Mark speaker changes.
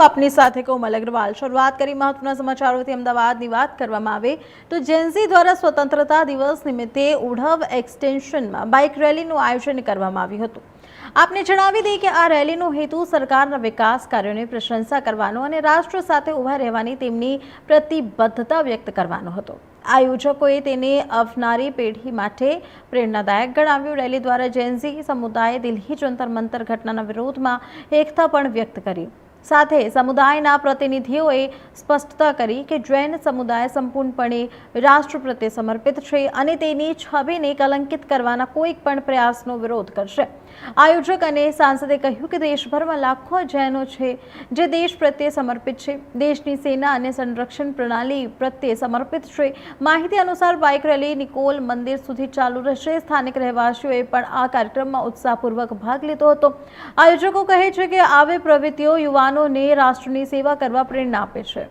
Speaker 1: આપની સાથે કોમલ અગ્રવાલ શરૂઆત કરી મહત્વના સમાચારોથી અમદાવાદની વાત કરવામાં આવે તો જેન્ઝી દ્વારા સ્વતંત્રતા દિવસ નિમિત્તે ઉઢવ એક્સટેન્શનમાં બાઇક રેલીનું આયોજન કરવામાં આવ્યું હતું। આપને જણાવી દઈએ કે આ રેલીનો હેતુ સરકારના વિકાસ કાર્યોની પ્રશંસા કરવાનો અને રાષ્ટ્ર સાથે ઊભા રહેવાની તેમની પ્રતિબદ્ધતા વ્યક્ત કરવાનો હતો। આયોજકોએ તેને આવનારી પેઢી માટે પ્રેરણાદાયક ગણાવ્યું। રેલી દ્વારા જેન્ઝી સમુદાયે દિલ્હી જંતર મંતર ઘટનાના વિરોધમાં એકતા પણ વ્યક્ત કરી। સાથે સમુદાયના પ્રતિનિધિઓએ સ્પષ્ટતા કરી કે જૈન સમુદાય સંપૂર્ણપણે રાષ્ટ્ર પ્રત્યે સમર્પિત છે અને તેની છબીને કલંકિત કરવાના કોઈ પણ પ્રયાસનો વિરોધ કરશે। આયોજક અને સાંસદે કહ્યું કે દેશભરમાં લાખો જૈનો છે જે દેશ પ્રત્યે સમર્પિત છે, દેશની સેના અને સંરક્ષણ પ્રણાલી પ્રત્યે સમર્પિત છે। માહિતી અનુસાર બાઇક રેલી નિકોલ મંદિર સુધી ચાલુ રહેશે। સ્થાનિક રહેવાસીઓએ પણ આ કાર્યક્રમમાં ઉત્સાહપૂર્વક ભાગ લીધો હતો। આયોજકો કહે છે કે આવી પ્રવૃત્તિઓ યુવાનોને રાષ્ટ્રની સેવા કરવા પ્રેરણા આપે છે।